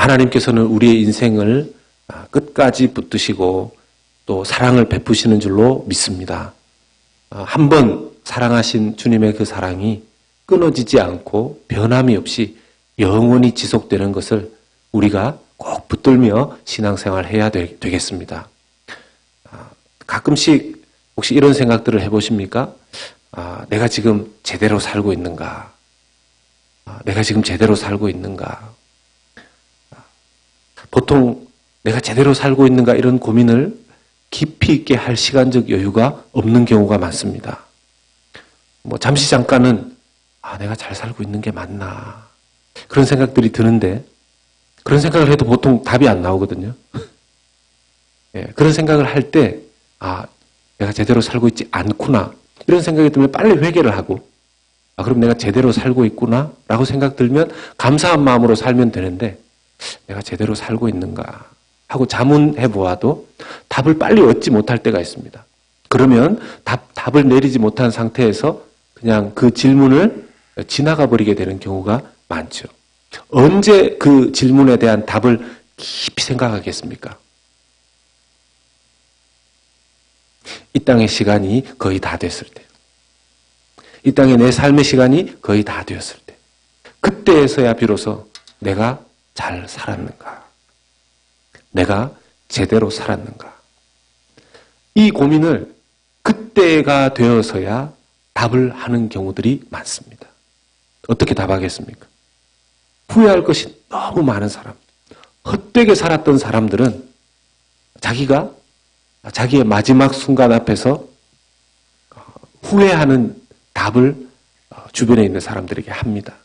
하나님께서는 우리의 인생을 끝까지 붙드시고 또 사랑을 베푸시는 줄로 믿습니다. 한 번 사랑하신 주님의 그 사랑이 끊어지지 않고 변함이 없이 영원히 지속되는 것을 우리가 꼭 붙들며 신앙생활을 해야 되겠습니다. 가끔씩 혹시 이런 생각들을 해보십니까? 내가 지금 제대로 살고 있는가? 내가 지금 제대로 살고 있는가? 보통 내가 제대로 살고 있는가 이런 고민을 깊이 있게 할 시간적 여유가 없는 경우가 많습니다. 잠시 잠깐은 내가 잘 살고 있는 게 맞나 그런 생각들이 드는데 그런 생각을 해도 보통 답이 안 나오거든요. 그런 생각을 할 때 내가 제대로 살고 있지 않구나 이런 생각이 들면 빨리 회개를 하고 그럼 내가 제대로 살고 있구나 라고 생각 들면 감사한 마음으로 살면 되는데 내가 제대로 살고 있는가 하고 자문해 보아도 답을 빨리 얻지 못할 때가 있습니다. 그러면 답을 내리지 못한 상태에서 그냥 그 질문을 지나가 버리게 되는 경우가 많죠. 언제 그 질문에 대한 답을 깊이 생각하겠습니까? 이 땅의 시간이 거의 다 됐을 때, 이 땅의 내 삶의 시간이 거의 다 되었을 때, 그때에서야 비로소 내가 잘 살았는가? 내가 제대로 살았는가? 이 고민을 그때가 되어서야 답을 하는 경우들이 많습니다. 어떻게 답하겠습니까? 후회할 것이 너무 많은 사람, 헛되게 살았던 사람들은 자기가 자기의 마지막 순간 앞에서 후회하는 답을 주변에 있는 사람들에게 합니다.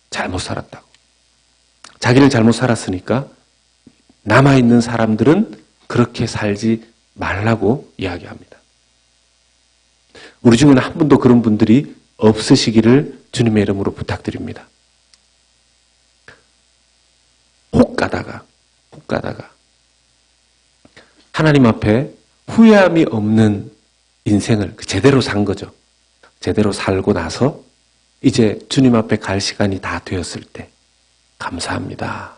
잘못 살았다고. 자기는 잘못 살았으니까 남아있는 사람들은 그렇게 살지 말라고 이야기합니다. 우리 중에는 한 분도 그런 분들이 없으시기를 주님의 이름으로 부탁드립니다. 혹 가다가 하나님 앞에 후회함이 없는 인생을 제대로 산 거죠. 제대로 살고 나서 이제 주님 앞에 갈 시간이 다 되었을 때 감사합니다.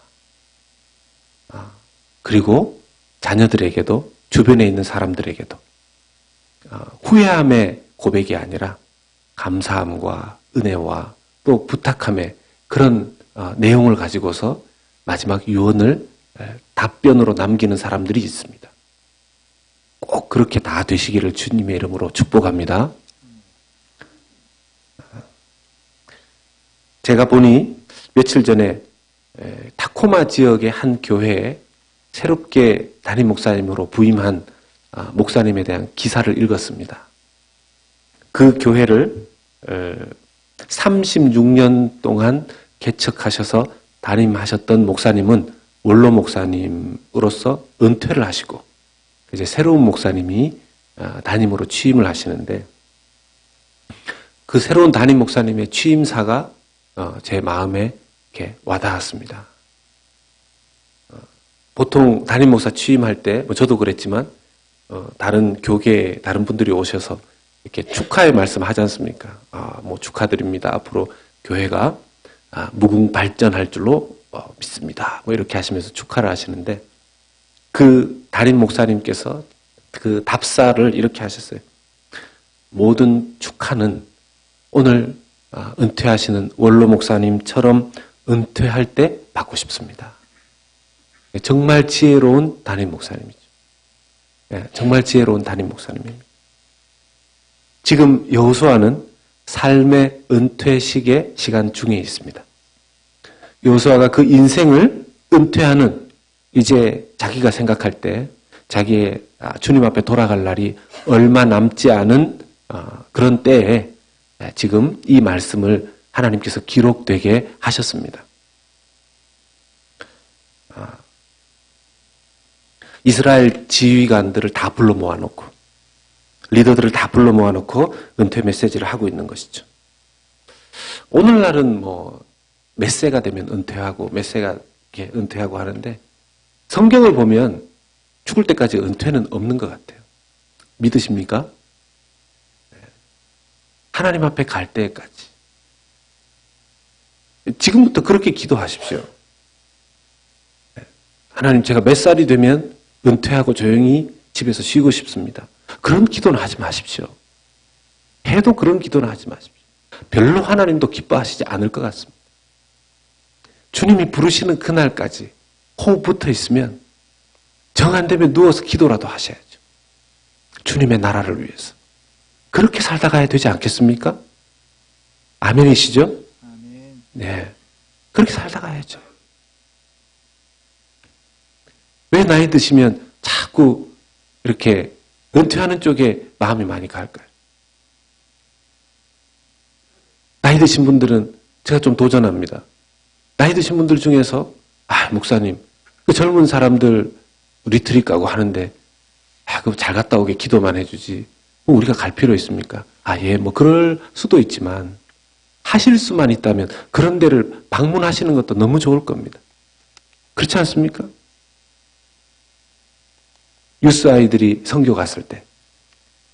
그리고 자녀들에게도 주변에 있는 사람들에게도 후회함의 고백이 아니라 감사함과 은혜와 또 부탁함의 그런 내용을 가지고서 마지막 유언을 답변으로 남기는 사람들이 있습니다. 꼭 그렇게 다 되시기를 주님의 이름으로 축복합니다. 제가 보니 며칠 전에 타코마 지역의 한 교회에 새롭게 담임 목사님으로 부임한 목사님에 대한 기사를 읽었습니다. 그 교회를 36년 동안 개척하셔서 담임하셨던 목사님은 원로 목사님으로서 은퇴를 하시고 이제 새로운 목사님이 담임으로 취임을 하시는데 그 새로운 담임 목사님의 취임사가 제 마음에 이렇게 와닿았습니다. 보통 담임 목사 취임할 때 저도 그랬지만 다른 교계 다른 분들이 오셔서 이렇게 축하의 말씀 하지 않습니까? 축하드립니다. 앞으로 교회가 무궁 발전할 줄로 믿습니다. 이렇게 하시면서 축하를 하시는데 그 담임 목사님께서 그 답사를 이렇게 하셨어요. 모든 축하는 오늘 은퇴하시는 원로 목사님처럼 은퇴할 때 받고 싶습니다. 정말 지혜로운 담임 목사님이죠. 정말 지혜로운 담임 목사님입니다. 지금 여호수아는 삶의 은퇴식의 시간 중에 있습니다. 여호수아가 그 인생을 은퇴하는 이제 자기가 생각할 때 자기의 주님 앞에 돌아갈 날이 얼마 남지 않은 그런 때에 지금 이 말씀을 하나님께서 기록되게 하셨습니다. 이스라엘 지휘관들을 다 불러 모아놓고 리더들을 다 불러 모아놓고 은퇴 메시지를 하고 있는 것이죠. 오늘날은 몇 세가 되면 은퇴하고 몇 세가 이렇게 은퇴하고 하는데 성경을 보면 죽을 때까지 은퇴는 없는 것 같아요. 믿으십니까? 하나님 앞에 갈 때까지. 지금부터 그렇게 기도하십시오. 하나님 제가 몇 살이 되면 은퇴하고 조용히 집에서 쉬고 싶습니다. 그런 기도는 하지 마십시오. 해도 그런 기도는 하지 마십시오. 별로 하나님도 기뻐하시지 않을 것 같습니다. 주님이 부르시는 그날까지 호흡 붙어 있으면 정 안 되면 누워서 기도라도 하셔야죠. 주님의 나라를 위해서. 그렇게 살다 가야 되지 않겠습니까? 아멘이시죠? 아멘. 네. 그렇게 살다 가야죠. 왜 나이 드시면 자꾸 이렇게 은퇴하는 쪽에 마음이 많이 갈까요? 나이 드신 분들은 제가 좀 도전합니다. 나이 드신 분들 중에서 목사님, 그 젊은 사람들 리트릿 가고 하는데 그거 잘 갔다 오게 기도만 해주지 뭐 우리가 갈 필요 있습니까? 예, 뭐 그럴 수도 있지만 하실 수만 있다면 그런 데를 방문하시는 것도 너무 좋을 겁니다. 그렇지 않습니까? 유스 아이들이 선교 갔을 때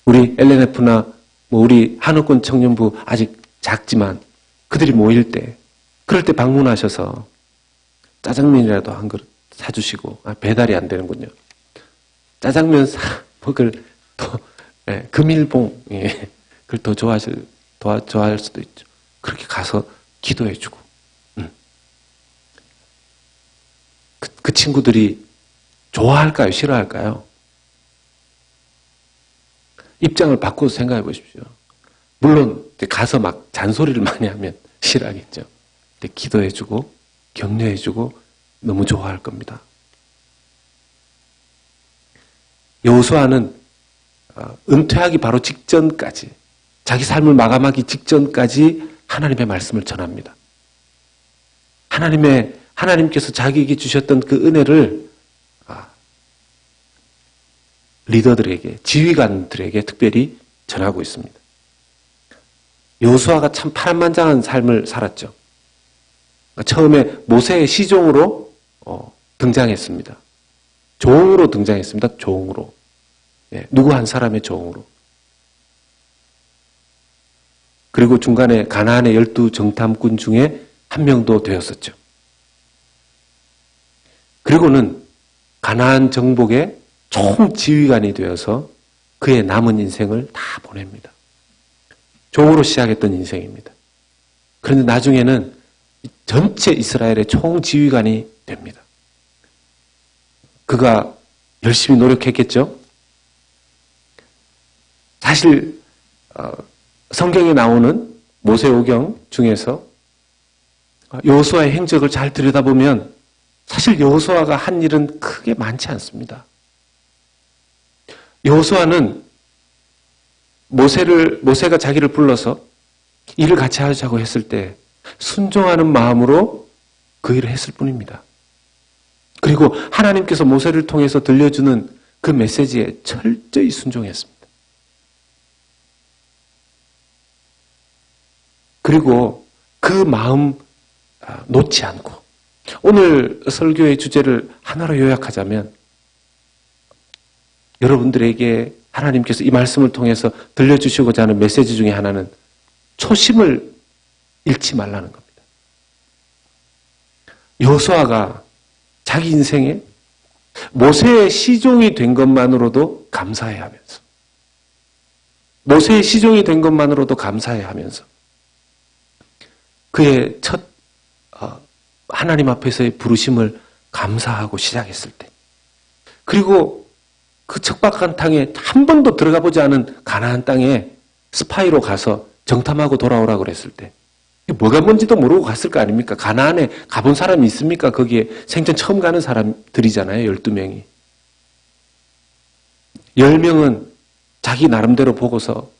우리 LNF나 뭐 우리 한옥권 청년부 아직 작지만 그들이 모일 때 그럴 때 방문하셔서 짜장면이라도 한 그릇 사주시고 배달이 안 되는군요. 짜장면 먹을 또 금일봉 그걸 더 좋아할 수도 있죠. 그렇게 가서 기도해주고 그 친구들이 좋아할까요? 싫어할까요? 입장을 바꿔서 생각해 보십시오. 물론 가서 막 잔소리를 많이 하면 싫어하겠죠. 근데 기도해주고 격려해주고 너무 좋아할 겁니다. 여호수아는 은퇴하기 바로 직전까지 자기 삶을 마감하기 직전까지 하나님의 말씀을 전합니다. 하나님께서 자기에게 주셨던 그 은혜를 리더들에게, 지휘관들에게 특별히 전하고 있습니다. 여호수아가 참 파란만장한 삶을 살았죠. 처음에 모세의 시종으로 등장했습니다. 종으로 등장했습니다. 종으로. 누구 한 사람의 종으로. 그리고 중간에 가나안의 12 정탐꾼 중에 한 명도 되었었죠. 그리고는 가나안 정복의 총지휘관이 되어서 그의 남은 인생을 다 보냅니다. 종으로 시작했던 인생입니다. 그런데 나중에는 전체 이스라엘의 총지휘관이 됩니다. 그가 열심히 노력했겠죠? 사실 성경에 나오는 모세오경 중에서 여호수아의 행적을 잘 들여다보면 사실 여호수아가 한 일은 크게 많지 않습니다. 여호수아는 모세가 자기를 불러서 일을 같이 하자고 했을 때 순종하는 마음으로 그 일을 했을 뿐입니다. 그리고 하나님께서 모세를 통해서 들려주는 그 메시지에 철저히 순종했습니다. 그리고 그 마음 놓지 않고 오늘 설교의 주제를 하나로 요약하자면 여러분들에게 하나님께서 이 말씀을 통해서 들려주시고자 하는 메시지 중에 하나는 초심을 잃지 말라는 겁니다. 여호수아가 자기 인생에 모세의 시종이 된 것만으로도 감사해야 하면서 모세의 시종이 된 것만으로도 감사해야 하면서 그의 첫 하나님 앞에서의 부르심을 감사하고 시작했을 때 그리고 그 척박한 땅에 한 번도 들어가 보지 않은 가나안 땅에 스파이로 가서 정탐하고 돌아오라고 그랬을 때 뭐가 뭔지도 모르고 갔을 거 아닙니까? 가나안에 가본 사람이 있습니까? 거기에 생전 처음 가는 사람들이잖아요. 12명이. 10명은 자기 나름대로 보고서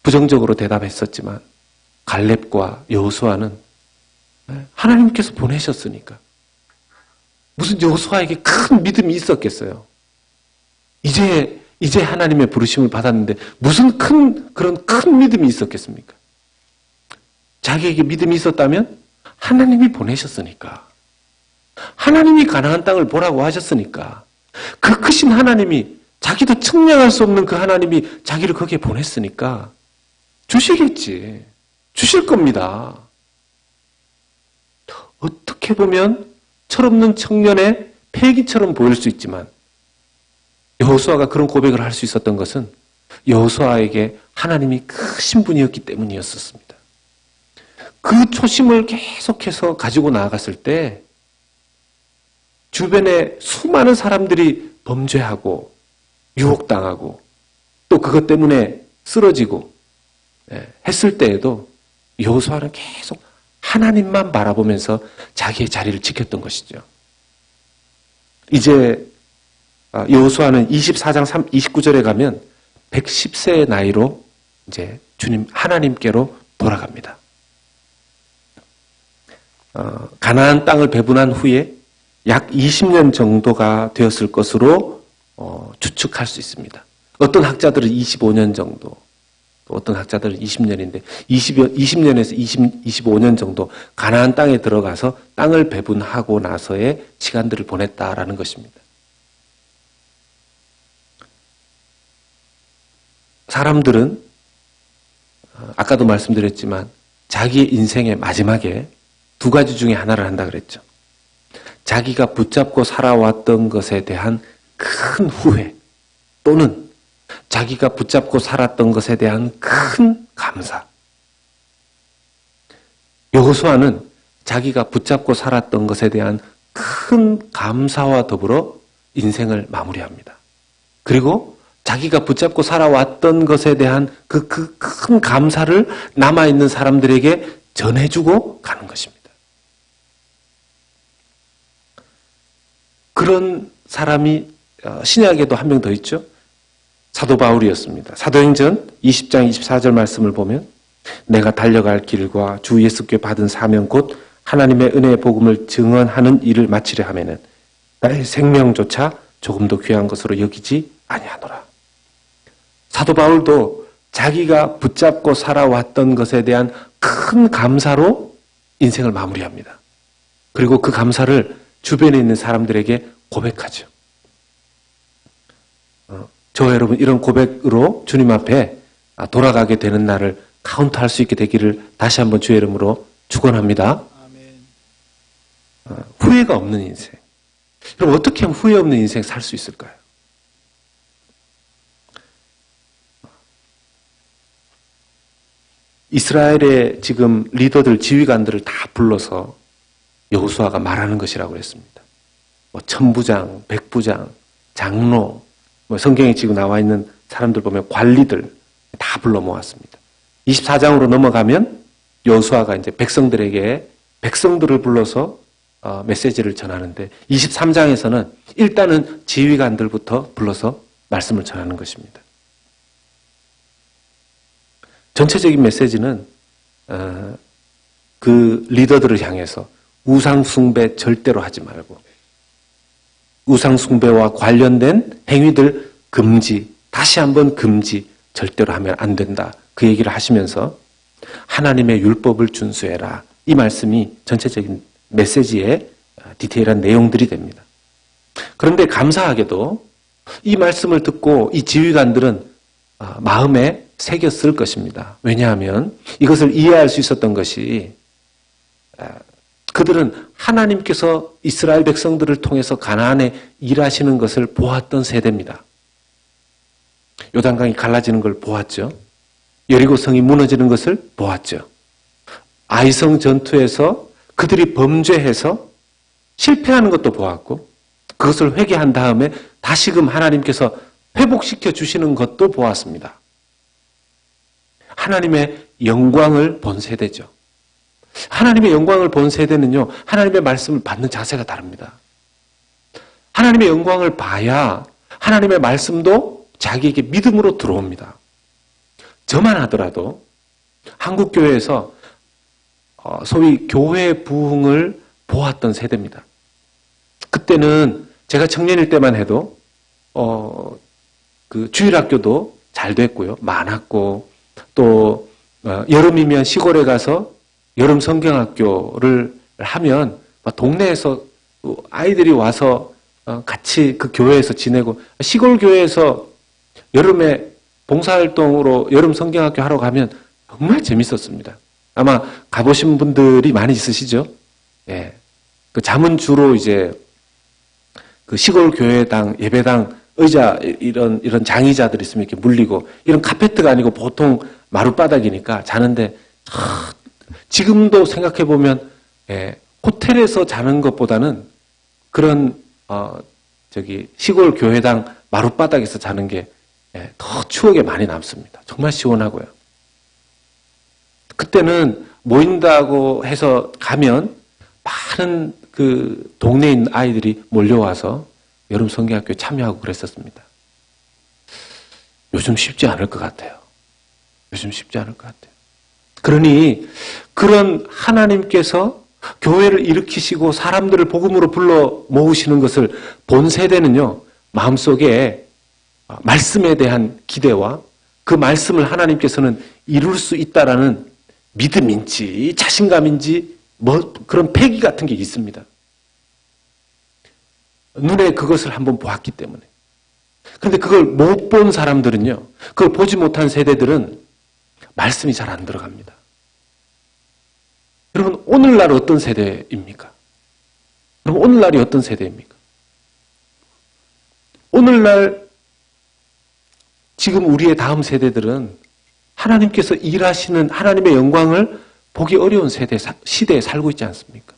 부정적으로 대답했었지만 갈렙과 여호수아는 하나님께서 보내셨으니까 무슨 여호수아에게 큰 믿음이 있었겠어요. 이제 하나님의 부르심을 받았는데 무슨 그런 큰 믿음이 있었겠습니까? 자기에게 믿음이 있었다면 하나님이 보내셨으니까 하나님이 가나안 땅을 보라고 하셨으니까 그 크신 하나님이 자기도 측량할 수 없는 그 하나님이 자기를 거기에 보냈으니까 주시겠지. 주실 겁니다. 어떻게 보면 철없는 청년의 폐기처럼 보일 수 있지만 여호수아가 그런 고백을 할 수 있었던 것은 여호수아에게 하나님이 크신 분이었기 때문이었습니다. 그 초심을 계속해서 가지고 나아갔을 때 주변에 수많은 사람들이 범죄하고 유혹당하고 또 그것 때문에 쓰러지고 했을 때에도 여호수아는 계속 하나님만 바라보면서 자기의 자리를 지켰던 것이죠. 이제 여호수아는 24장 29절에 가면 110세의 나이로 이제 주님 하나님께로 돌아갑니다. 가나안 땅을 배분한 후에 약 20년 정도가 되었을 것으로 추측할 수 있습니다. 어떤 학자들은 25년 정도, 어떤 학자들은 20년인데 20년에서 25년 정도 가나안 땅에 들어가서 땅을 배분하고 나서의 시간들을 보냈다라는 것입니다. 사람들은 아까도 말씀드렸지만 자기의 인생의 마지막에 두 가지 중에 하나를 한다 그랬죠. 자기가 붙잡고 살아왔던 것에 대한 큰 후회 또는 자기가 붙잡고 살았던 것에 대한 큰 감사. 여호수아는 자기가 붙잡고 살았던 것에 대한 큰 감사와 더불어 인생을 마무리합니다. 그리고 자기가 붙잡고 살아왔던 것에 대한 그 큰 감사를 남아있는 사람들에게 전해주고 가는 것입니다. 그런 사람이 신약에도 한 명 더 있죠. 사도 바울이었습니다. 사도행전 20장 24절 말씀을 보면 내가 달려갈 길과 주 예수께 받은 사명 곧 하나님의 은혜의 복음을 증언하는 일을 마치려 하면은 나의 생명조차 조금도 귀한 것으로 여기지 아니하노라. 사도 바울도 자기가 붙잡고 살아왔던 것에 대한 큰 감사로 인생을 마무리합니다. 그리고 그 감사를 주변에 있는 사람들에게 고백하죠. 저와 여러분 이런 고백으로 주님 앞에 돌아가게 되는 날을 카운트할 수 있게 되기를 다시 한번 주의 이름으로 축원합니다. 후회가 없는 인생. 그럼 어떻게 하면 후회 없는 인생 살 수 있을까요? 이스라엘의 지금 리더들, 지휘관들을 다 불러서 여호수아가 말하는 것이라고 그랬습니다. 천부장, 백부장, 장로, 성경에 지금 나와 있는 사람들 보면 관리들 다 불러 모았습니다. 24장으로 넘어가면 여호수아가 이제 백성들을 불러서 메시지를 전하는데 23장에서는 일단은 지휘관들부터 불러서 말씀을 전하는 것입니다. 전체적인 메시지는 그 리더들을 향해서 우상 숭배 절대로 하지 말고 우상 숭배와 관련된 행위들 금지, 다시 한번 금지, 절대로 하면 안 된다. 그 얘기를 하시면서 하나님의 율법을 준수해라. 이 말씀이 전체적인 메시지의 디테일한 내용들이 됩니다. 그런데 감사하게도 이 말씀을 듣고 이 지휘관들은 마음에 새겼을 것입니다. 왜냐하면 이것을 이해할 수 있었던 것이 그들은 하나님께서 이스라엘 백성들을 통해서 가나안에 일하시는 것을 보았던 세대입니다. 요단강이 갈라지는 걸 보았죠. 여리고 성이 무너지는 것을 보았죠. 아이성 전투에서 그들이 범죄해서 실패하는 것도 보았고 그것을 회개한 다음에 다시금 하나님께서 회복시켜 주시는 것도 보았습니다. 하나님의 영광을 본 세대죠. 하나님의 영광을 본 세대는요, 하나님의 말씀을 받는 자세가 다릅니다. 하나님의 영광을 봐야 하나님의 말씀도 자기에게 믿음으로 들어옵니다. 저만 하더라도 한국교회에서 소위 교회 부흥을 보았던 세대입니다. 그때는 제가 청년일 때만 해도 그 주일학교도 잘 됐고요, 많았고 또 여름이면 시골에 가서 여름 성경학교를 하면 동네에서 아이들이 와서 같이 그 교회에서 지내고 시골 교회에서 여름에 봉사활동으로 여름 성경학교 하러 가면 정말 재밌었습니다. 아마 가보신 분들이 많이 있으시죠? 예. 그 잠은 주로 이제 그 시골 교회당, 예배당 의자 이런 장의자들이 있으면 이렇게 물리고 이런 카페트가 아니고 보통 마룻바닥이니까 자는데 지금도 생각해 보면 호텔에서 자는 것보다는 그런 시골 교회당 마룻바닥에서 자는 게 더 추억에 많이 남습니다. 정말 시원하고요. 그때는 모인다고 해서 가면 많은 그 동네에 있는 아이들이 몰려와서 여름 성경학교에 참여하고 그랬었습니다. 요즘 쉽지 않을 것 같아요. 요즘 쉽지 않을 것 같아요. 그러니 그런 하나님께서 교회를 일으키시고 사람들을 복음으로 불러 모으시는 것을 본 세대는요, 마음속에 말씀에 대한 기대와 그 말씀을 하나님께서는 이룰 수 있다라는 믿음인지 자신감인지 그런 패기 같은 게 있습니다. 눈에 그것을 한번 보았기 때문에. 그런데 그걸 못 본 사람들은요, 그걸 보지 못한 세대들은 말씀이 잘 안 들어갑니다. 여러분, 오늘날 어떤 세대입니까? 여러분, 오늘날이 어떤 세대입니까? 오늘날 지금 우리의 다음 세대들은 하나님께서 일하시는 하나님의 영광을 보기 어려운 시대에 살고 있지 않습니까?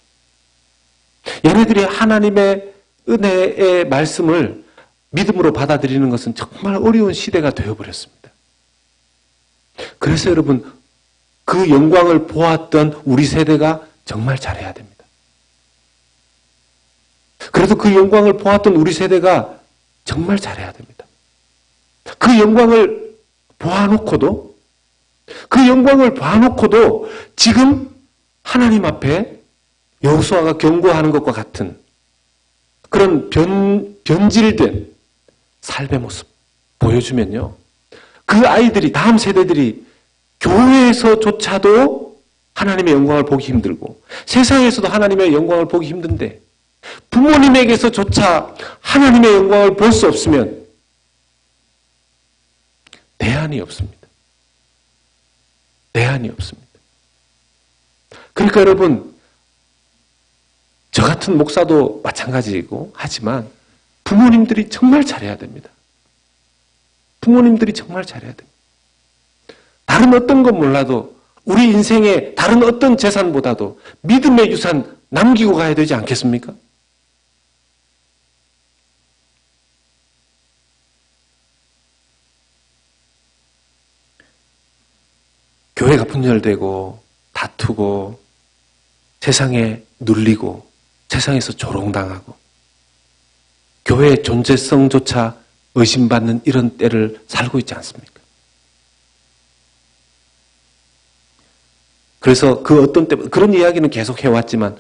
얘네들이 하나님의 은혜의 말씀을 믿음으로 받아들이는 것은 정말 어려운 시대가 되어버렸습니다. 그래서 여러분, 그 영광을 보았던 우리 세대가 정말 잘해야 됩니다. 그래도 그 영광을 보았던 우리 세대가 정말 잘해야 됩니다. 그 영광을 보아놓고도 지금 하나님 앞에 여호수아가 경고하는 것과 같은 그런 변질된 삶의 모습 보여주면요, 그 아이들이, 다음 세대들이 교회에서조차도 하나님의 영광을 보기 힘들고 세상에서도 하나님의 영광을 보기 힘든데 부모님에게서조차 하나님의 영광을 볼 수 없으면 대안이 없습니다. 대안이 없습니다. 그러니까 여러분, 저 같은 목사도 마찬가지이고 하지만 부모님들이 정말 잘해야 됩니다. 부모님들이 정말 잘해야 됩니다. 다른 어떤 건 몰라도 우리 인생의 다른 어떤 재산보다도 믿음의 유산 남기고 가야 되지 않겠습니까? 교회가 분열되고 다투고 세상에 눌리고 세상에서 조롱당하고 교회의 존재성조차 의심받는 이런 때를 살고 있지 않습니까? 그래서 그 어떤 때 그런 이야기는 계속 해왔지만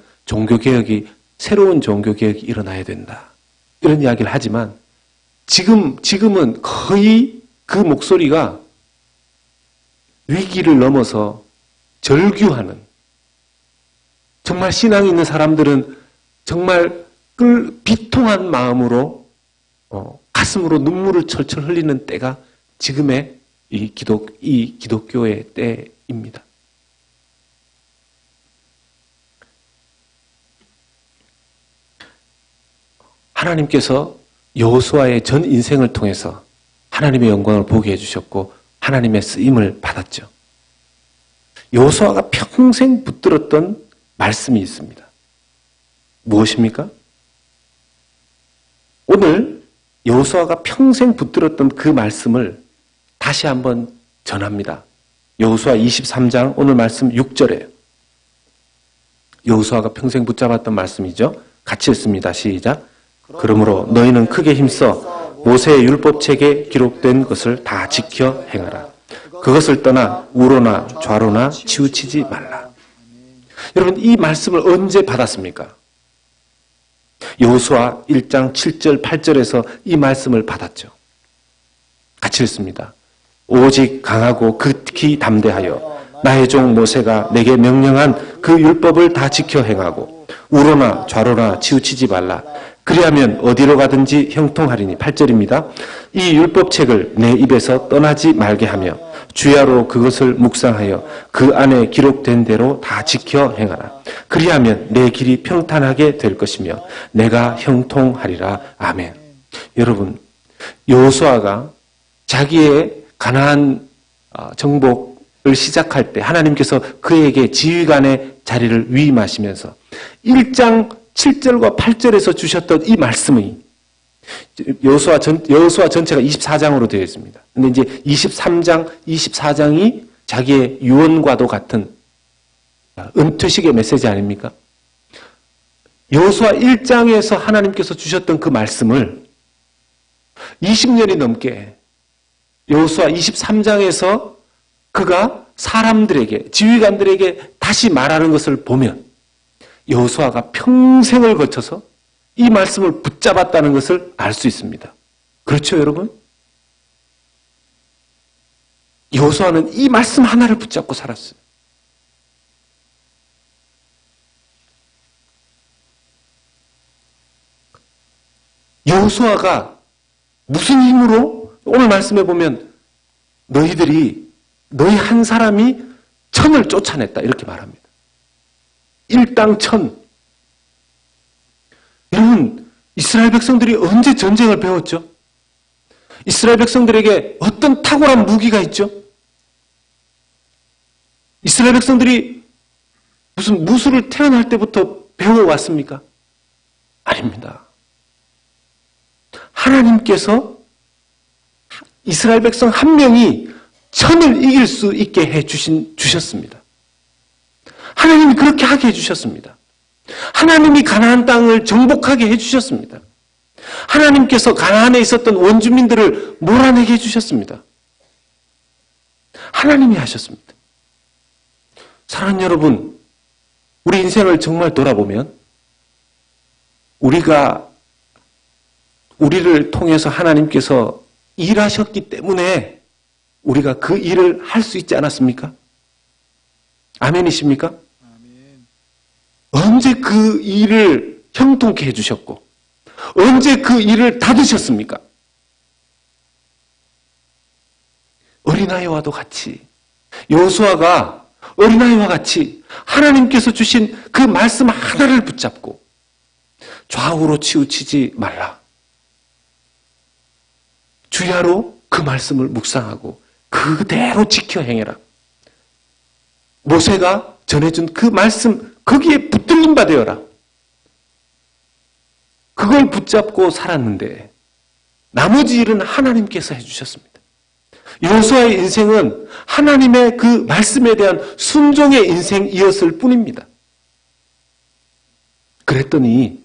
새로운 종교개혁이 일어나야 된다, 이런 이야기를 하지만 지금은 거의 그 목소리가 위기를 넘어서 절규하는, 정말 신앙이 있는 사람들은 정말 비통한 마음으로 가슴으로 눈물을 철철 흘리는 때가 지금의 이 기독교의 때입니다. 하나님께서 여호수아의 전 인생을 통해서 하나님의 영광을 보게 해주셨고 하나님의 쓰임을 받았죠. 여호수아가 평생 붙들었던 말씀이 있습니다. 무엇입니까? 오늘 여호수아가 평생 붙들었던 그 말씀을 다시 한번 전합니다. 여호수아 23장 오늘 말씀 6절에요. 여호수아가 평생 붙잡았던 말씀이죠. 같이 읽습니다. 시작. 그러므로 너희는 크게 힘써 모세의 율법책에 기록된 것을 다 지켜 행하라. 그것을 떠나 우로나 좌로나 치우치지 말라. 여러분, 이 말씀을 언제 받았습니까? 여호수아 1장 7절 8절에서 이 말씀을 받았죠. 같이 읽습니다. 오직 강하고 극히 담대하여 나의 종 모세가 내게 명령한 그 율법을 다 지켜 행하고 우로나 좌로나 치우치지 말라. 그리하면 어디로 가든지 형통하리니. 8절입니다. 이 율법책을 내 입에서 떠나지 말게 하며 주야로 그것을 묵상하여 그 안에 기록된 대로 다 지켜 행하라. 그리하면 내 길이 평탄하게 될 것이며 내가 형통하리라. 아멘. 여러분, 여호수아가 자기의 가나안 정복을 시작할 때 하나님께서 그에게 지휘관의 자리를 위임하시면서 1장 7절과 8절에서 주셨던 이 말씀이 여호수아 전체가 24장으로 되어 있습니다. 근데 이제 23장, 24장이 자기의 유언과도 같은 은퇴식의 메시지 아닙니까? 여호수아 1장에서 하나님께서 주셨던 그 말씀을 20년이 넘게 여호수아 23장에서 그가 사람들에게, 지휘관들에게 다시 말하는 것을 보면 여호수아가 평생을 거쳐서 이 말씀을 붙잡았다는 것을 알 수 있습니다. 그렇죠, 여러분? 여호수아는 이 말씀 하나를 붙잡고 살았어요. 여호수아가 무슨 힘으로 오늘 말씀에 보면 너희 한 사람이 천을 쫓아냈다 이렇게 말합니다. 일당 천. 여러분, 이스라엘 백성들이 언제 전쟁을 배웠죠? 이스라엘 백성들에게 어떤 탁월한 무기가 있죠? 이스라엘 백성들이 무슨 무술을 태어날 때부터 배워왔습니까? 아닙니다. 하나님께서 이스라엘 백성 한 명이 천을 이길 수 있게 주셨습니다. 하나님이 그렇게 하게 해주셨습니다. 하나님이 가나안 땅을 정복하게 해주셨습니다. 하나님께서 가나안에 있었던 원주민들을 몰아내게 해주셨습니다. 하나님이 하셨습니다. 사랑하는 여러분, 우리 인생을 정말 돌아보면 우리를 통해서 하나님께서 일하셨기 때문에 우리가 그 일을 할 수 있지 않았습니까? 아멘이십니까? 아멘. 언제 그 일을 형통케 해주셨고 언제 그 일을 닫으셨습니까? 어린아이와도 같이 여호수아가 어린아이와 같이 하나님께서 주신 그 말씀 하나를 붙잡고 좌우로 치우치지 말라. 주야로 그 말씀을 묵상하고 그대로 지켜 행해라. 모세가 전해준 그 말씀 거기에 붙들림 바 되어라. 그걸 붙잡고 살았는데 나머지 일은 하나님께서 해주셨습니다. 여호수아의 인생은 하나님의 그 말씀에 대한 순종의 인생이었을 뿐입니다. 그랬더니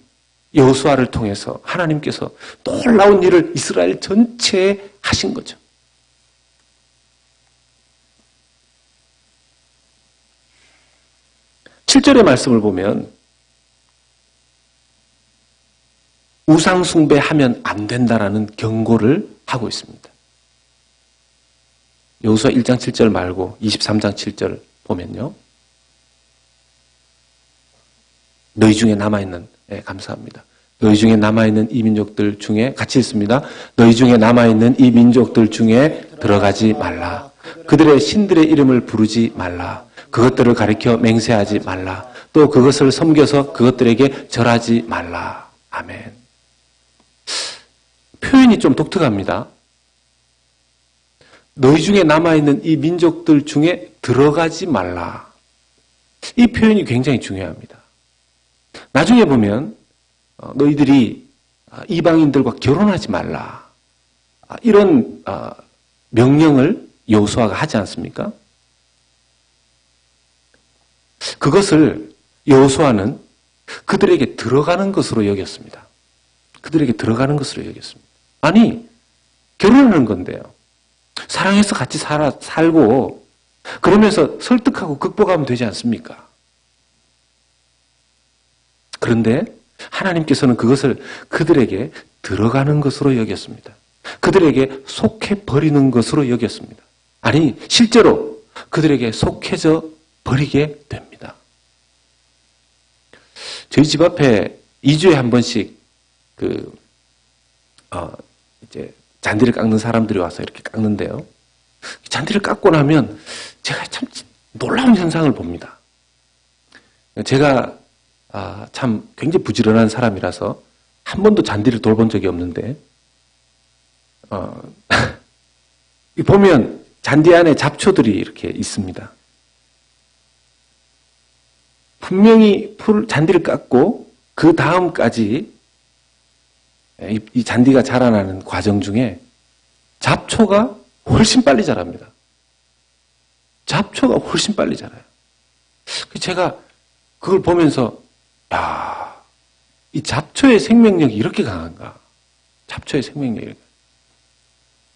여호수아를 통해서 하나님께서 놀라운 일을 이스라엘 전체에 하신 거죠. (7절의) 말씀을 보면 우상 숭배하면 안 된다라는 경고를 하고 있습니다. 여호수아 1장 7절 말고 23장 7절 보면요. 너희 중에 남아있는, 감사합니다. 너희 중에 남아있는 이 민족들 중에 같이 있습니다. 너희 중에 남아있는 이 민족들 중에 들어가지 말라. 그들의 신들의 이름을 부르지 말라. 그것들을 가리켜 맹세하지 말라. 또 그것을 섬겨서 그것들에게 절하지 말라. 아멘. 표현이 좀 독특합니다. 너희 중에 남아있는 이 민족들 중에 들어가지 말라. 이 표현이 굉장히 중요합니다. 나중에 보면 너희들이 이방인들과 결혼하지 말라. 이런 명령을 여호수아가 하지 않습니까? 그것을 여호수아는 그들에게 들어가는 것으로 여겼습니다. 그들에게 들어가는 것으로 여겼습니다. 아니, 결혼하는 건데요. 사랑해서 같이 살고 그러면서 설득하고 극복하면 되지 않습니까? 그런데 하나님께서는 그것을 그들에게 들어가는 것으로 여겼습니다. 그들에게 속해 버리는 것으로 여겼습니다. 아니, 실제로 그들에게 속해져 버리게 됩니다. 저희 집 앞에 2주에 한 번씩 이제 잔디를 깎는 사람들이 와서 이렇게 깎는데요. 잔디를 깎고 나면 제가 참 놀라운 현상을 봅니다. 제가 참 굉장히 부지런한 사람이라서 한 번도 잔디를 돌본 적이 없는데 보면 잔디 안에 잡초들이 이렇게 있습니다. 분명히 잔디를 깎고 그 다음까지 이 잔디가 자라나는 과정 중에 잡초가 훨씬 빨리 자랍니다. 잡초가 훨씬 빨리 자라요. 제가 그걸 보면서 이 잡초의 생명력이 이렇게 강한가? 잡초의 생명력이.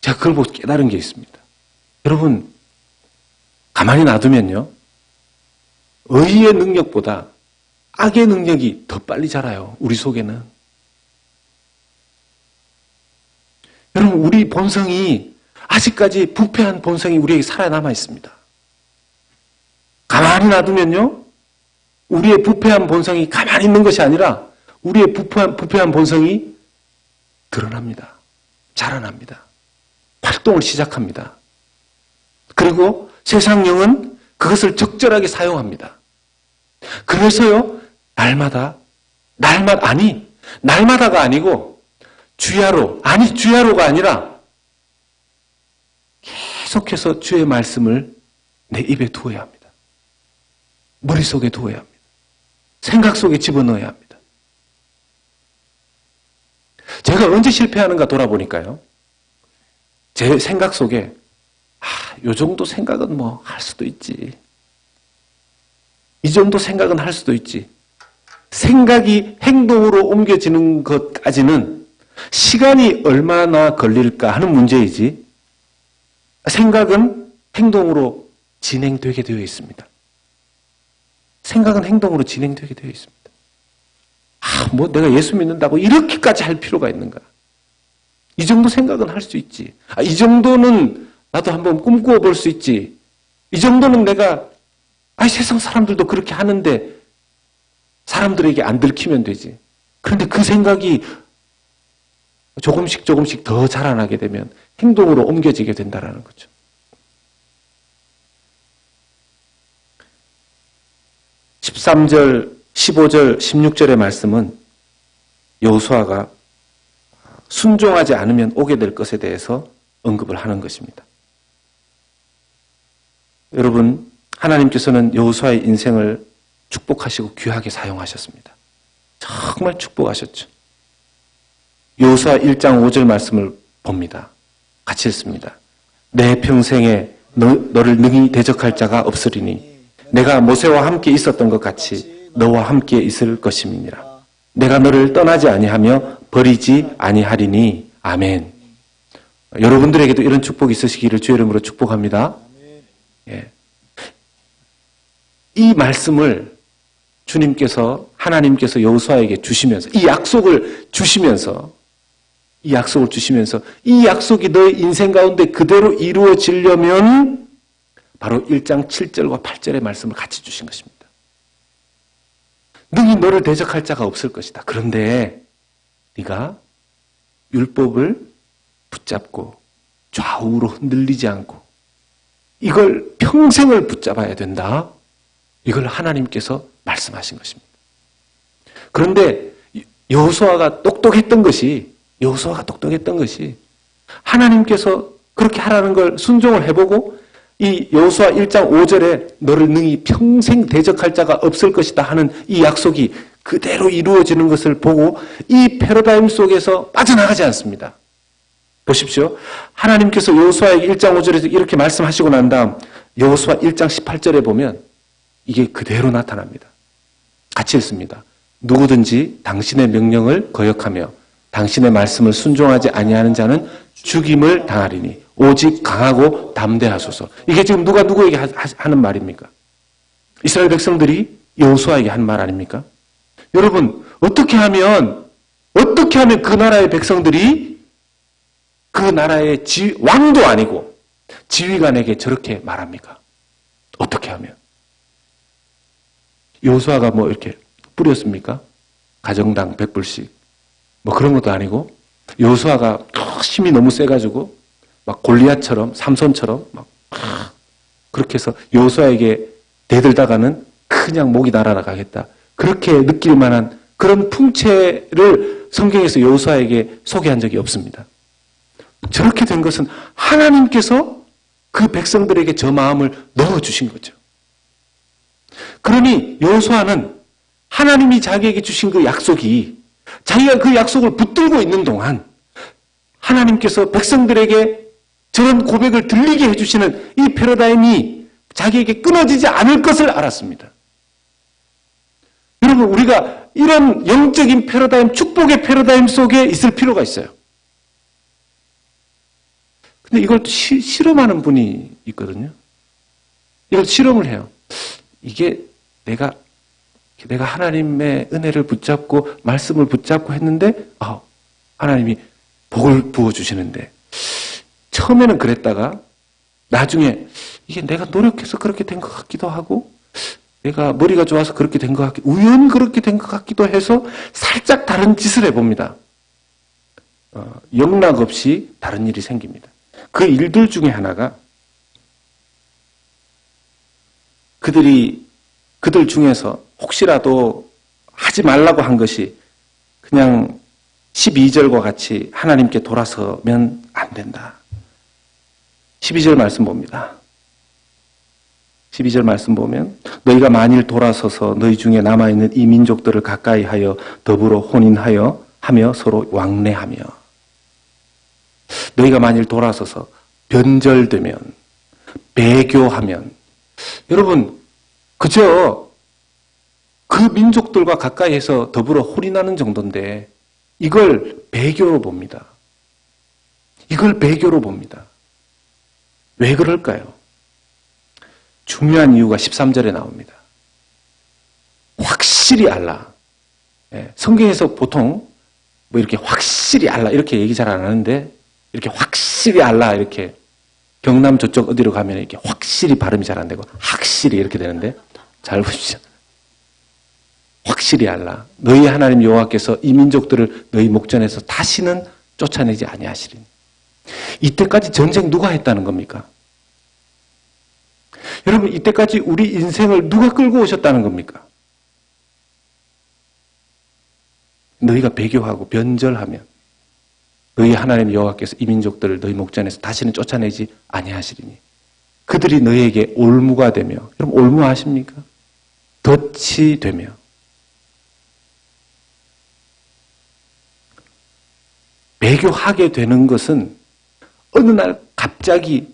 제가 그걸 보고 깨달은 게 있습니다. 여러분, 가만히 놔두면요, 의의 능력보다 악의 능력이 더 빨리 자라요. 우리 속에는. 여러분, 우리 본성이 아직까지 부패한 본성이 우리에게 살아남아 있습니다. 가만히 놔두면요, 우리의 부패한 본성이 가만히 있는 것이 아니라 우리의 부패한 본성이 드러납니다. 자라납니다. 활동을 시작합니다. 그리고 세상 영은 그것을 적절하게 사용합니다. 그래서요, 날마다가 아니고 주야로가 아니라 계속해서 주의 말씀을 내 입에 두어야 합니다. 머릿속에 두어야 합니다. 생각 속에 집어넣어야 합니다. 제가 언제 실패하는가 돌아보니까요, 제 생각 속에 요 정도 생각은 뭐 할 수도 있지. 이 정도 생각은 할 수도 있지. 생각이 행동으로 옮겨지는 것까지는 시간이 얼마나 걸릴까 하는 문제이지, 생각은 행동으로 진행되게 되어 있습니다. 생각은 행동으로 진행되게 되어 있습니다. 내가 예수 믿는다고 이렇게까지 할 필요가 있는가? 이 정도 생각은 할 수 있지. 이 정도는 나도 한번 꿈꾸어 볼 수 있지. 이 정도는 내가, 세상 사람들도 그렇게 하는데 사람들에게 안 들키면 되지. 그런데 그 생각이 조금씩 더 자라나게 되면 행동으로 옮겨지게 된다는 거죠. (13절) 15절, 16절의 말씀은 여호수아가 순종하지 않으면 오게 될 것에 대해서 언급을 하는 것입니다. 여러분, 하나님께서는 여호수아의 인생을 축복하시고 귀하게 사용하셨습니다. 정말 축복하셨죠. 여호수아 1장 5절 말씀을 봅니다. 같이 읽습니다. 내 평생에 너를 능히 대적할 자가 없으리니 내가 모세와 함께 있었던 것 같이 너와 함께 있을 것임이니라. 내가 너를 떠나지 아니하며 버리지 아니하리니. 아멘. 여러분들에게도 이런 축복이 있으시기를 주의 이름으로 축복합니다. 예. 이 말씀을 하나님께서 여호수아에게 주시면서 이 약속을 주시면서 이 약속이 너의 인생 가운데 그대로 이루어지려면 바로 1장 7절과 8절의 말씀을 같이 주신 것입니다. 능히 너를 대적할 자가 없을 것이다. 그런데 네가 율법을 붙잡고 좌우로 흔들리지 않고 이걸 평생을 붙잡아야 된다. 이걸 하나님께서 말씀하신 것입니다. 그런데 여호수아가 똑똑했던 것이 하나님께서 그렇게 하라는 걸 순종을 해보고 이 여호수아 1장 5절에 너를 능히 평생 대적할 자가 없을 것이다 하는 이 약속이 그대로 이루어지는 것을 보고 이 패러다임 속에서 빠져나가지 않습니다. 보십시오. 하나님께서 여호수아에게 1장 5절에서 이렇게 말씀하시고 난 다음 여호수아 1장 18절에 보면 이게 그대로 나타납니다. 같이 읽습니다. 누구든지 당신의 명령을 거역하며 당신의 말씀을 순종하지 아니하는 자는 죽임을 당하리니 오직 강하고 담대하소서. 이게 지금 누가 누구에게 하는 말입니까? 이스라엘 백성들이 여호수아에게 한 말 아닙니까? 여러분, 어떻게 하면 그 나라의 백성들이 그 나라의 왕도 아니고 지휘관에게 저렇게 말합니까? 어떻게 하면? 여호수아가 이렇게 뿌렸습니까? 가정당 100불씩. 그런 것도 아니고 여호수아가 힘이 너무 세가지고 막 골리앗처럼, 삼손처럼 막 그렇게 해서 여호수아에게 대들다가는 그냥 목이 날아가겠다. 그렇게 느낄 만한 그런 풍채를 성경에서 여호수아에게 소개한 적이 없습니다. 저렇게 된 것은 하나님께서 그 백성들에게 저 마음을 넣어주신 거죠. 그러니 여호수아는 하나님이 자기에게 주신 그 약속이 자기가 그 약속을 붙들고 있는 동안 하나님께서 백성들에게 저런 고백을 들리게 해주시는 이 패러다임이 자기에게 끊어지지 않을 것을 알았습니다. 여러분, 우리가 이런 영적인 패러다임, 축복의 패러다임 속에 있을 필요가 있어요. 근데 이걸 실험하는 분이 있거든요. 이걸 실험을 해요. 이게 내가 하나님의 은혜를 붙잡고 말씀을 붙잡고 했는데 하나님이 복을 부어주시는데 처음에는 그랬다가 나중에 이게 내가 노력해서 그렇게 된 것 같기도 하고 내가 머리가 좋아서 그렇게 된 것 같기도 우연히 그렇게 된 것 같기도 해서 살짝 다른 짓을 해봅니다. 영락 없이 다른 일이 생깁니다. 그 일들 중에 하나가 그들 중에서 혹시라도 하지 말라고 한 것이 그냥 12절과 같이 하나님께 돌아서면 안 된다. 12절 말씀 봅니다. 12절 말씀 보면 너희가 만일 돌아서서 너희 중에 남아있는 이 민족들을 가까이 하여 더불어 혼인하여 하며 서로 왕래하며 너희가 만일 돌아서서 변절되면 배교하면 여러분 그저 그 민족들과 가까이해서 더불어 혼인하는 정도인데 이걸 배교로 봅니다. 이걸 배교로 봅니다. 왜 그럴까요? 중요한 이유가 13절에 나옵니다. 확실히 알라. 성경에서 보통 뭐 이렇게 확실히 알라 이렇게 얘기 잘 안 하는데 이렇게 확실히 알라 이렇게 경남 저쪽 어디로 가면 이렇게 확실히 발음이 잘 안 되고 확실히 이렇게 되는데 잘 보십시오. 확실히 알라. 너희 하나님 여호와께서 이 민족들을 너희 목전에서 다시는 쫓아내지 아니하시리니. 이때까지 전쟁 누가 했다는 겁니까? 여러분 이때까지 우리 인생을 누가 끌고 오셨다는 겁니까? 너희가 배교하고 변절하면 너희 하나님 여호와께서 이 민족들을 너희 목전에서 다시는 쫓아내지 아니하시리니. 그들이 너희에게 올무가 되며 여러분 올무 아십니까? 덫이 되며 배교하게 되는 것은 어느 날 갑자기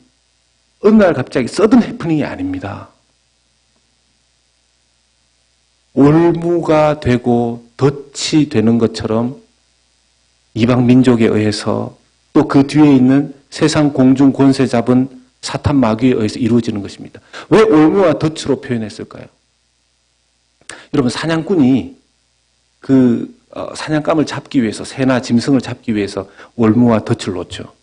서든 해프닝이 아닙니다. 올무가 되고 덫이 되는 것처럼 이방 민족에 의해서 또 그 뒤에 있는 세상 공중 권세 잡은 사탄 마귀에 의해서 이루어지는 것입니다. 왜 올무와 덫으로 표현했을까요? 여러분 사냥꾼이 그 사냥감을 잡기 위해서 새나 짐승을 잡기 위해서 올무와 덫을 놓죠.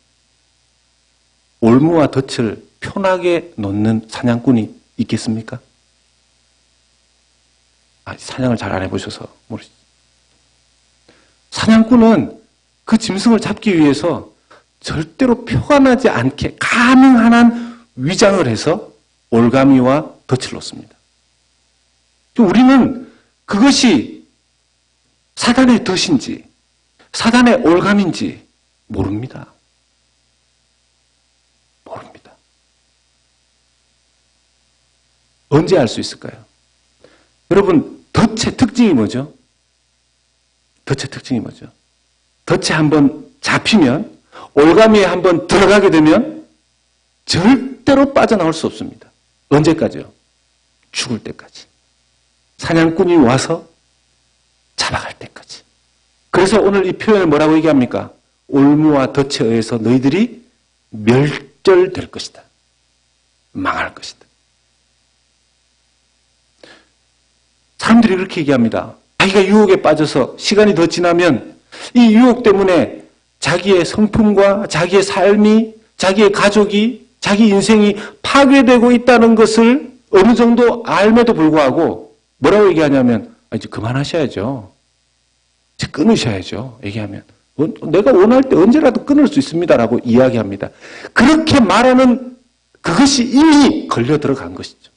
올무와 덫을 편하게 놓는 사냥꾼이 있겠습니까? 사냥을 잘 안 해보셔서 모르시죠. 사냥꾼은 그 짐승을 잡기 위해서 절대로 표가 나지 않게 가능한 한 위장을 해서 올가미와 덫을 놓습니다. 우리는 그것이 사단의 덫인지 사단의 올감인지 모릅니다. 모릅니다. 언제 알 수 있을까요? 여러분 덫의 특징이 뭐죠? 덫의 특징이 뭐죠? 덫에 한번 잡히면 올가미에 한번 들어가게 되면 절대로 빠져나올 수 없습니다. 언제까지요? 죽을 때까지. 사냥꾼이 와서 잡아갈 때까지. 그래서 오늘 이 표현을 뭐라고 얘기합니까? 올무와 덫에 의해서 너희들이 멸절될 것이다. 망할 것이다. 사람들이 그렇게 얘기합니다. 자기가 유혹에 빠져서 시간이 더 지나면 이 유혹 때문에 자기의 성품과 자기의 삶이, 자기의 가족이, 자기 인생이 파괴되고 있다는 것을 어느 정도 알매도 불구하고 뭐라고 얘기하냐면 이제 그만하셔야죠. 이제 끊으셔야죠. 얘기하면 내가 원할 때 언제라도 끊을 수 있습니다라고 이야기합니다. 그렇게 말하는 그것이 이미 걸려 들어간 것이죠.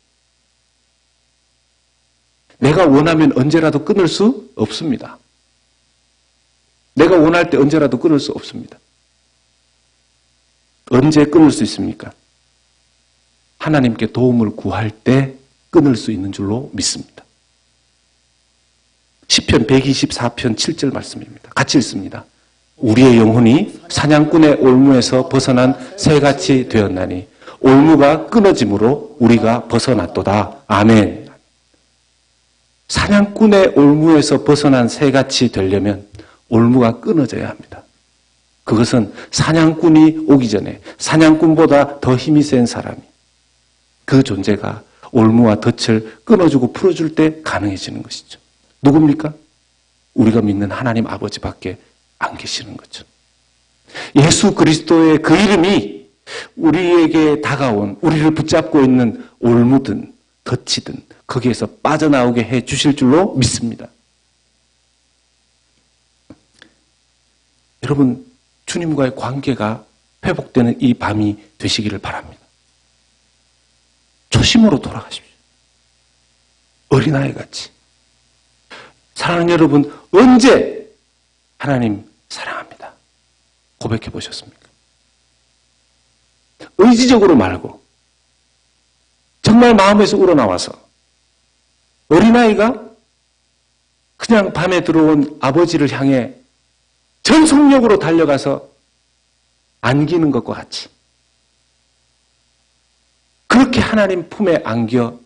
내가 원하면 언제라도 끊을 수 없습니다. 내가 원할 때 언제라도 끊을 수 없습니다. 언제 끊을 수 있습니까? 하나님께 도움을 구할 때 끊을 수 있는 줄로 믿습니다. 시편 124편 7절 말씀입니다. 같이 읽습니다. 우리의 영혼이 사냥꾼의 올무에서 벗어난 새같이 되었나니 올무가 끊어짐으로 우리가 벗어났도다. 아멘. 사냥꾼의 올무에서 벗어난 새같이 되려면 올무가 끊어져야 합니다. 그것은 사냥꾼이 오기 전에 사냥꾼보다 더 힘이 센 사람이 그 존재가 올무와 덫을 끊어주고 풀어줄 때 가능해지는 것이죠. 누굽니까? 우리가 믿는 하나님 아버지밖에 안 계시는 거죠. 예수 그리스도의 그 이름이 우리에게 다가온, 우리를 붙잡고 있는 올무든 덫이든 거기에서 빠져나오게 해 주실 줄로 믿습니다. 여러분, 주님과의 관계가 회복되는 이 밤이 되시기를 바랍니다. 초심으로 돌아가십시오. 어린아이 같이. 사랑하는 여러분, 언제 하나님 사랑합니다 고백해 보셨습니까? 의지적으로 말고 정말 마음에서 우러나와서 어린아이가 그냥 밤에 들어온 아버지를 향해 전속력으로 달려가서 안기는 것과 같이 그렇게 하나님 품에 안겨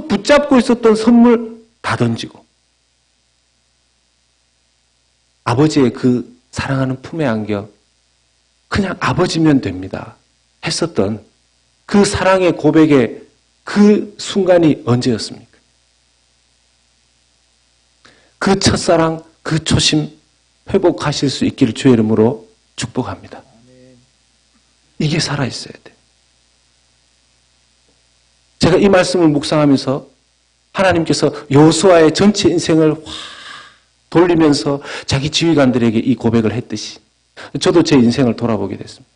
붙잡고 있었던 선물 다 던지고 아버지의 그 사랑하는 품에 안겨 그냥 아버지면 됩니다 했었던 그 사랑의 고백의 그 순간이 언제였습니까? 그 첫사랑, 그 초심 회복하실 수 있기를 주의 이름으로 축복합니다. 이게 살아있어야 돼요. 제가 이 말씀을 묵상하면서 하나님께서 여호수아의 전체 인생을 확 돌리면서 자기 지휘관들에게 이 고백을 했듯이 저도 제 인생을 돌아보게 됐습니다.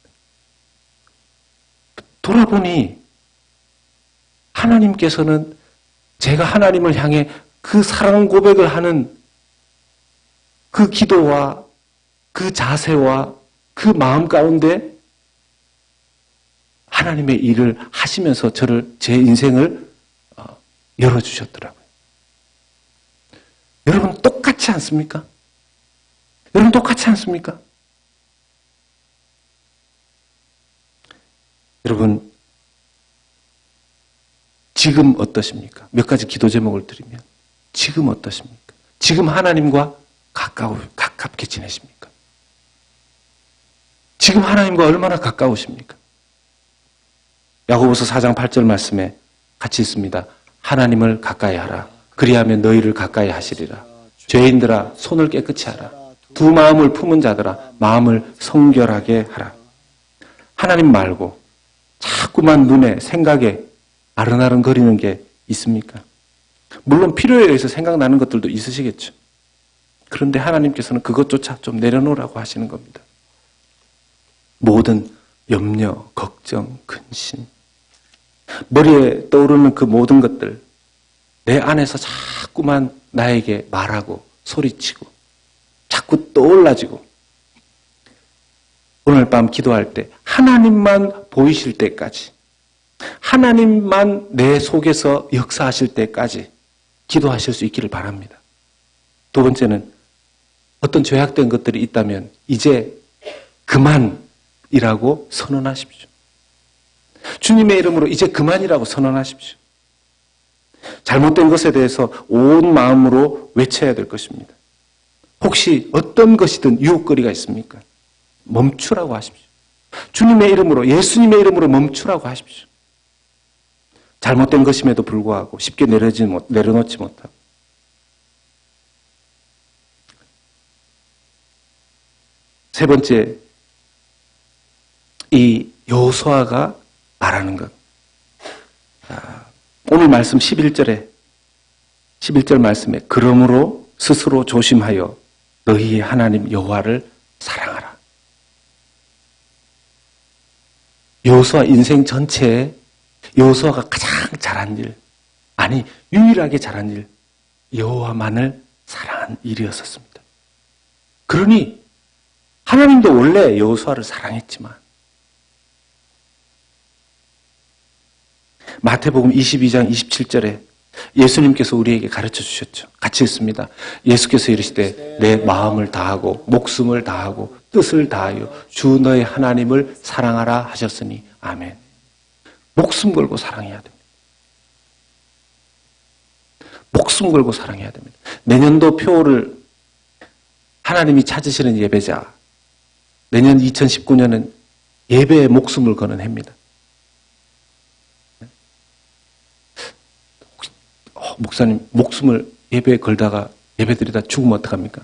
돌아보니 하나님께서는 제가 하나님을 향해 그 사랑 고백을 하는 그 기도와 그 자세와 그 마음 가운데 하나님의 일을 하시면서 제 인생을 열어주셨더라고요. 여러분 똑같지 않습니까? 여러분 똑같지 않습니까? 여러분 지금 어떠십니까? 몇 가지 기도 제목을 드리면 지금 어떠십니까? 지금 하나님과 가깝게 지내십니까? 지금 하나님과 얼마나 가까우십니까? 야고보서 4장 8절 말씀에 같이 있습니다. 하나님을 가까이 하라. 그리하면 너희를 가까이 하시리라. 죄인들아 손을 깨끗이 하라. 두 마음을 품은 자들아 마음을 성결하게 하라. 하나님 말고 자꾸만 눈에 생각에 아른아른거리는 게 있습니까? 물론 필요에 의해서 생각나는 것들도 있으시겠죠. 그런데 하나님께서는 그것조차 좀 내려놓으라고 하시는 겁니다. 모든 염려, 걱정, 근심, 머리에 떠오르는 그 모든 것들 내 안에서 자꾸만 나에게 말하고 소리치고 자꾸 떠올라지고 오늘 밤 기도할 때 하나님만 보이실 때까지 하나님만 내 속에서 역사하실 때까지 기도하실 수 있기를 바랍니다. 두 번째는 어떤 죄악된 것들이 있다면 이제 그만이라고 선언하십시오. 주님의 이름으로 이제 그만이라고 선언하십시오. 잘못된 것에 대해서 온 마음으로 외쳐야 될 것입니다. 혹시 어떤 것이든 유혹거리가 있습니까? 멈추라고 하십시오. 주님의 이름으로, 예수님의 이름으로 멈추라고 하십시오. 잘못된 것임에도 불구하고 쉽게 내려놓지 못하고. 세 번째, 이 여호수아가 말하는 것. 오늘 말씀 11절 말씀에 그러므로 스스로 조심하여 너희의 하나님 여호와를 사랑하라. 여호수아 인생 전체에 여호수아가 가장 잘한 일, 아니 유일하게 잘한 일, 여호와만을 사랑한 일이었었습니다. 그러니 하나님도 원래 여호수아를 사랑했지만 마태복음 22장 27절에 예수님께서 우리에게 가르쳐 주셨죠. 같이 읽습니다. 예수께서 이르시되 내 마음을 다하고 목숨을 다하고 뜻을 다하여 주 너의 하나님을 사랑하라 하셨으니 아멘. 목숨 걸고 사랑해야 됩니다. 목숨 걸고 사랑해야 됩니다. 내년도 표를 하나님이 찾으시는 예배자, 내년 2019년은 예배에 목숨을 거는 해입니다. 목사님 목숨을 예배에 걸다가 예배드리다 죽으면 어떡합니까?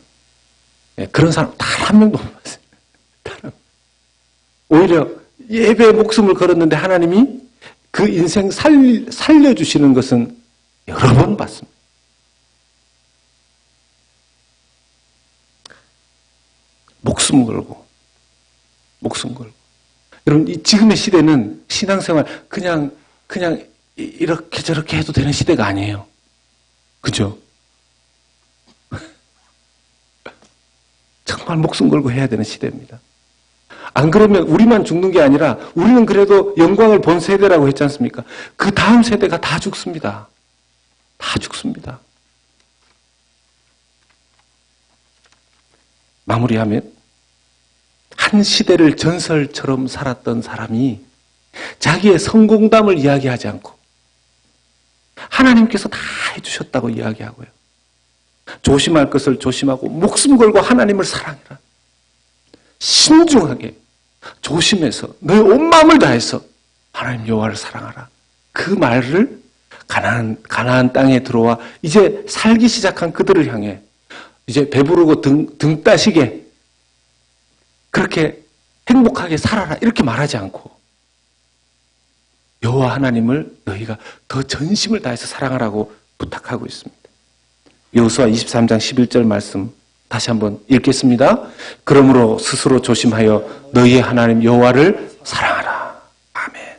네, 그런 사람 단 한 명도 못 봤어요. 오히려 예배에 목숨을 걸었는데 하나님이 그 인생 살려주시는 것은 여러 번 봤습니다. 목숨 걸고. 여러분, 이 지금의 시대는 신앙생활 그냥 이렇게 저렇게 해도 되는 시대가 아니에요. 그죠? 정말 목숨 걸고 해야 되는 시대입니다. 안 그러면 우리만 죽는 게 아니라 우리는 그래도 영광을 본 세대라고 했지 않습니까? 그 다음 세대가 다 죽습니다. 다 죽습니다. 마무리하면 한 시대를 전설처럼 살았던 사람이 자기의 성공담을 이야기하지 않고 하나님께서 다 해주셨다고 이야기하고요. 조심할 것을 조심하고 목숨 걸고 하나님을 사랑해라. 신중하게 조심해서 너의 온 마음을 다해서 하나님 여호와를 사랑하라. 그 말을 가나안 땅에 들어와 이제 살기 시작한 그들을 향해 이제 배부르고 등 따시게 그렇게 행복하게 살아라 이렇게 말하지 않고 여호와 하나님을 너희가 더 전심을 다해서 사랑하라고 부탁하고 있습니다. 여호수아 23장 11절 말씀 다시 한번 읽겠습니다. 그러므로 스스로 조심하여 너희의 하나님 여호와를 사랑하라. 아멘.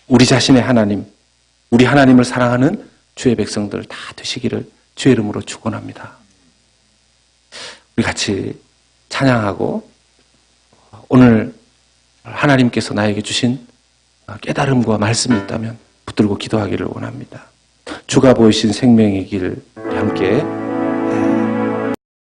우리 자신의 하나님, 우리 하나님을 사랑하는 주의 백성들 다 되시기를 주의 이름으로 축원합니다. 우리 같이 찬양하고 오늘 하나님께서 나에게 주신 깨달음과 말씀이 있다면 붙들고 기도하기를 원합니다. 주가 보이신 생명의 길 함께